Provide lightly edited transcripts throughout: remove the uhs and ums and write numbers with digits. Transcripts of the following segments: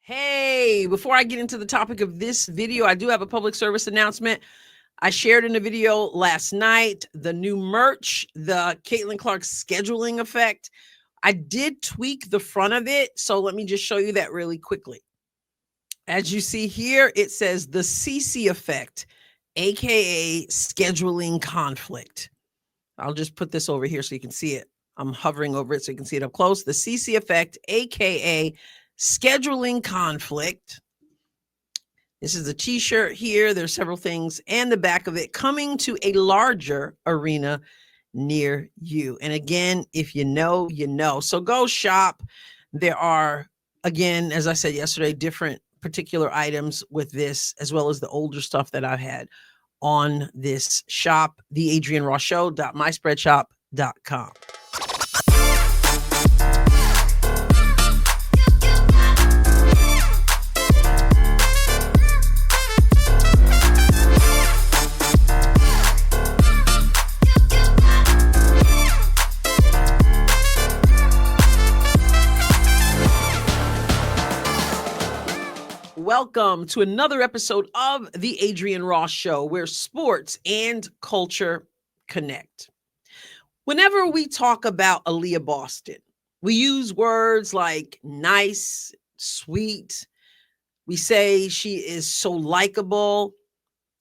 Hey, before I get into the topic of this video, I do have a public service announcement. I shared in a video last night the new merch, the Caitlin Clark scheduling effect. I did tweak the front of it, so let me just show you that really quickly. As you see here, it says the CC effect, aka scheduling conflict. I'll just put this over here so you can see it. I'm hovering over it so you can see it up close. The CC effect, aka scheduling conflict. This is a t-shirt here. There's several things and the back of it coming to a larger arena near you. And again, if you know, you know. So go shop. There are, again, as I said yesterday, different particular items with this, as well as the older stuff that I've had on this shop, the AdrienneRossCom.myspreadshop.com. Welcome to another episode of the Adrienne Ross Show, where sports and culture connect. Whenever we talk about Aliyah Boston, we use words like nice, sweet. We say she is so likable.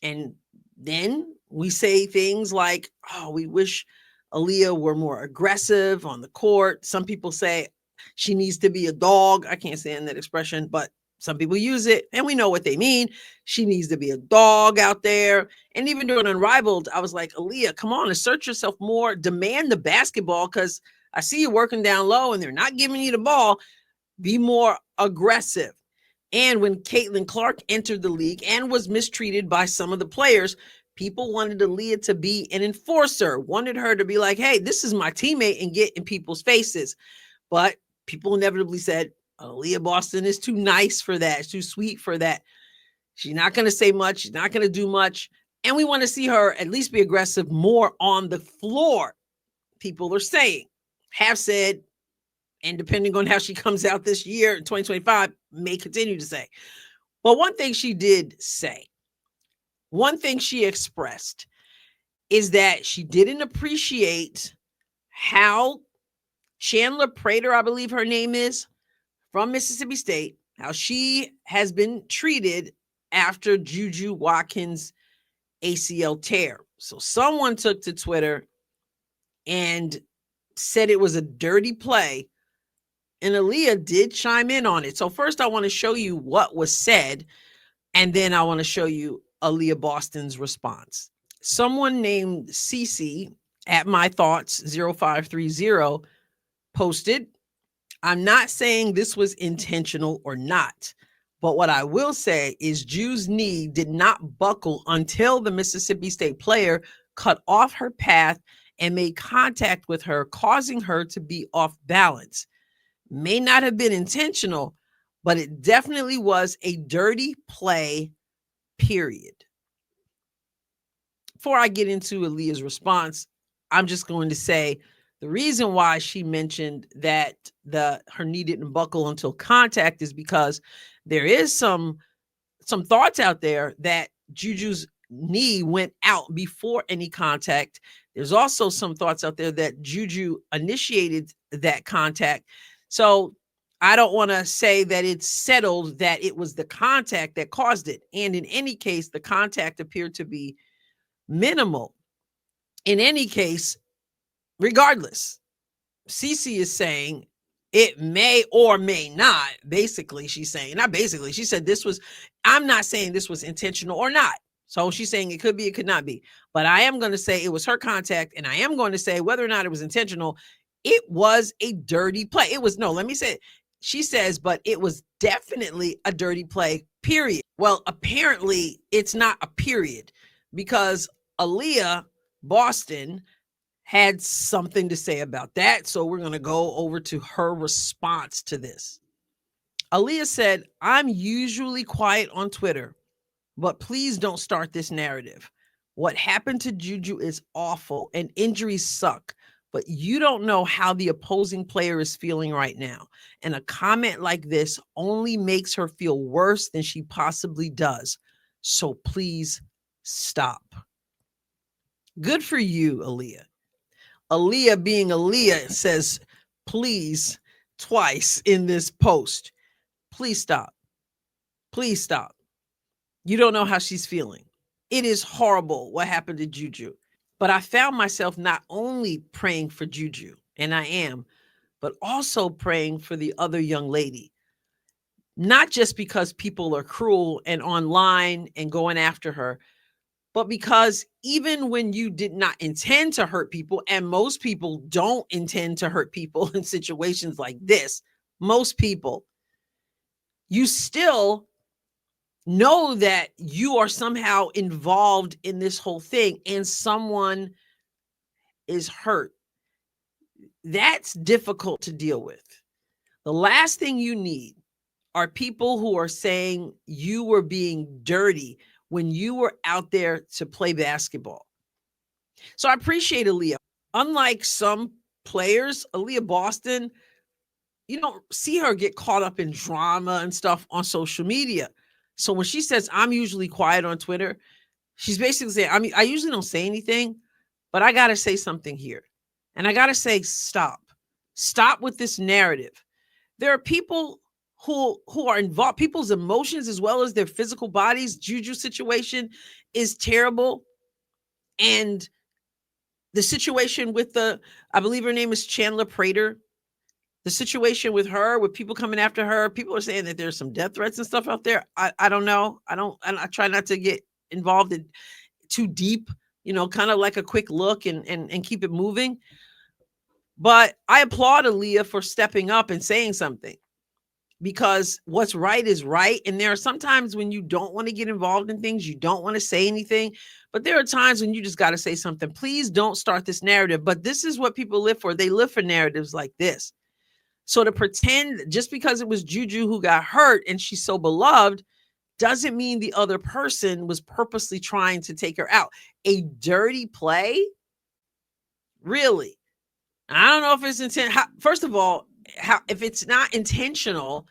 And then we say things like, oh, we wish Aliyah were more aggressive on the court. Some people say she needs to be a dog. I can't stand that expression, but some people use it and we know what they mean. She needs to be a dog out there. And even during Unrivaled, I was like, Aliyah, come on, assert yourself more, demand the basketball, because I see you working down low and they're not giving you the ball. Be more aggressive. And when Caitlin Clark entered the league and was mistreated by some of the players, people wanted Aliyah to be an enforcer, wanted her to be like, hey, this is my teammate, and get in people's faces. But people inevitably said, Aliyah Boston is too nice for that. It's too sweet for that. She's not going to say much. She's not going to do much. And we want to see her at least be aggressive more on the floor. People are saying, have said, and depending on how she comes out this year in 2025, may continue to say. But one thing she did say, one thing she expressed, is that she didn't appreciate how Chandler Prater, I believe her name is, from Mississippi State, how she has been treated after JuJu Watkins' ACL tear. So someone took to Twitter and said it was a dirty play, and Aliyah did chime in on it. So first I want to show you what was said, and then I want to show you Aliyah Boston's response. Someone named Cece at My Thoughts 0530 posted, I'm not saying this was intentional or not, but what I will say is Ju's knee did not buckle until the Mississippi State player cut off her path and made contact with her, causing her to be off balance. May not have been intentional, but it definitely was a dirty play, period. Before I get into Aliyah's response, I'm just going to say the reason why she mentioned that her knee didn't buckle until contact is because there is some thoughts out there that JuJu's knee went out before any contact. There's also some thoughts out there that JuJu initiated that contact. So I don't want to say that it's settled that it was the contact that caused it. And in any case, the contact appeared to be minimal. In any case, regardless, Cece is saying it may or may not. Basically, she's saying, not basically, she said I'm not saying this was intentional or not. So she's saying it could be, it could not be. But I am going to say it was her contact, and I am going to say whether or not it was intentional, it was a dirty play. She says, but it was definitely a dirty play, period. Well, apparently it's not a period, because Aliyah Boston had something to say about that. So we're going to go over to her response to this. Aliyah said, I'm usually quiet on Twitter, but please don't start this narrative. What happened to JuJu is awful and injuries suck, but you don't know how the opposing player is feeling right now. And a comment like this only makes her feel worse than she possibly does. So please stop. Good for you, Aliyah. Aliyah, being Aliyah, says, please, twice in this post. Please stop. Please stop. You don't know how she's feeling. It is horrible what happened to JuJu. But I found myself not only praying for JuJu, and I am, but also praying for the other young lady. Not just because people are cruel and online and going after her, but because even when you did not intend to hurt people, and most people don't intend to hurt people in situations like this, most people, you still know that you are somehow involved in this whole thing and someone is hurt. That's difficult to deal with. The last thing you need are people who are saying you were being dirty when you were out there to play basketball. So I appreciate Aliyah. Unlike some players, Aliyah Boston, you don't see her get caught up in drama and stuff on social media. So when she says, I'm usually quiet on Twitter, she's basically saying, I usually don't say anything, but I got to say something here. And I got to say, stop. Stop with this narrative. There are people who are involved, people's emotions as well as their physical bodies. JuJu situation is terrible. And the situation with I believe her name is Chandler Prater. The situation with her, with people coming after her, people are saying that there's some death threats and stuff out there. I don't know. I try not to get involved in too deep, kind of like a quick look and keep it moving. But I applaud Aliyah for stepping up and saying something, because what's right is right. And there are sometimes when you don't want to get involved in things, you don't want to say anything, but there are times when you just got to say something. Please don't start this narrative. But this is what people live for. They live for narratives like this. So to pretend just because it was JuJu who got hurt and she's so beloved doesn't mean the other person was purposely trying to take her out. A dirty play? Really? I don't know if it's intentional. First of all, if it's not intentional,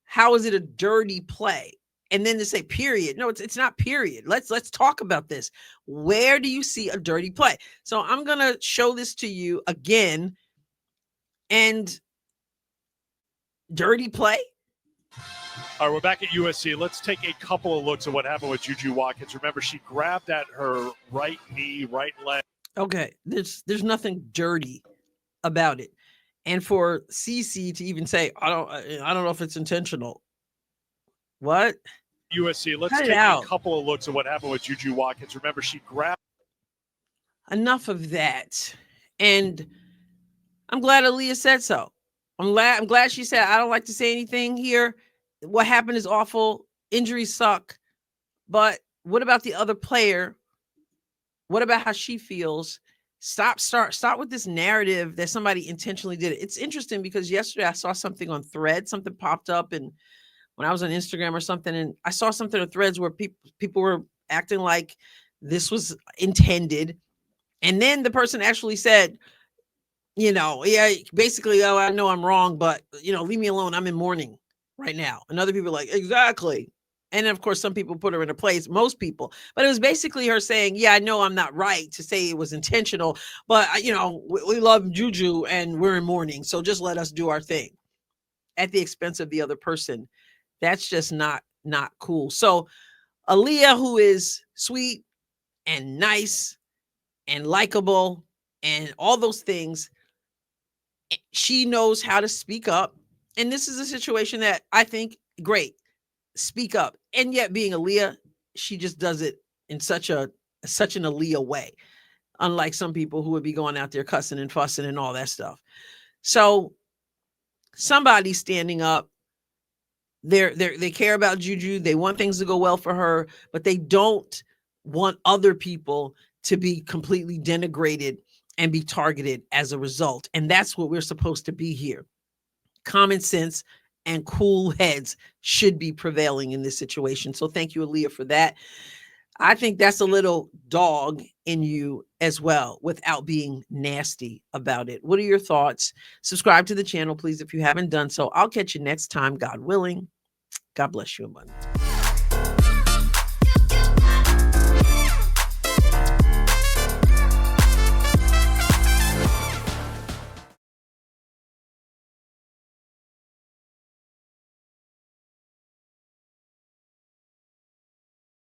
how is it a dirty play? And then to say period. No, it's not period. Let's talk about this. Where do you see a dirty play? So I'm going to show this to you again. And dirty play? All right, we're back at USC. Let's take a couple of looks at what happened with JuJu Watkins. Remember, she grabbed at her right knee, right leg. Okay, there's nothing dirty about it. And for CC to even say, I don't know if it's intentional. What? USC, let's take a couple of looks at what happened with JuJu Watkins. Remember, she grabbed. Enough of that. And I'm glad Aliyah said so. I'm glad she said, I don't like to say anything here. What happened is awful. Injuries suck. But what about the other player? What about how she feels? Start with this narrative that somebody intentionally did it. It's interesting because yesterday I saw something on Threads, something popped up, and when I was on Instagram or something, and I saw something on Threads where people were acting like this was intended. And then the person actually said, yeah, basically, oh, I know I'm wrong, but, leave me alone. I'm in mourning right now. And other people are like, exactly. And of course, some people put her in her place, most people. But it was basically her saying, yeah, I know I'm not right to say it was intentional, but, we love JuJu and we're in mourning. So just let us do our thing at the expense of the other person. That's just not cool. So Aliyah, who is sweet and nice and likable and all those things, she knows how to speak up. And this is a situation that I think, great, speak up. And yet being Aliyah, she just does it in such an Aliyah way, unlike some people who would be going out there cussing and fussing and all that stuff. So somebody's standing up. They care about JuJu. They want things to go well for her, but they don't want other people to be completely denigrated and be targeted as a result. And that's what we're supposed to be here. Common sense and cool heads should be prevailing in this situation. So thank you, Aliyah, for that. I think that's a little dog in you as well, without being nasty about it. What are your thoughts? Subscribe to the channel, please, if you haven't done so. I'll catch you next time, God willing. God bless you abundantly.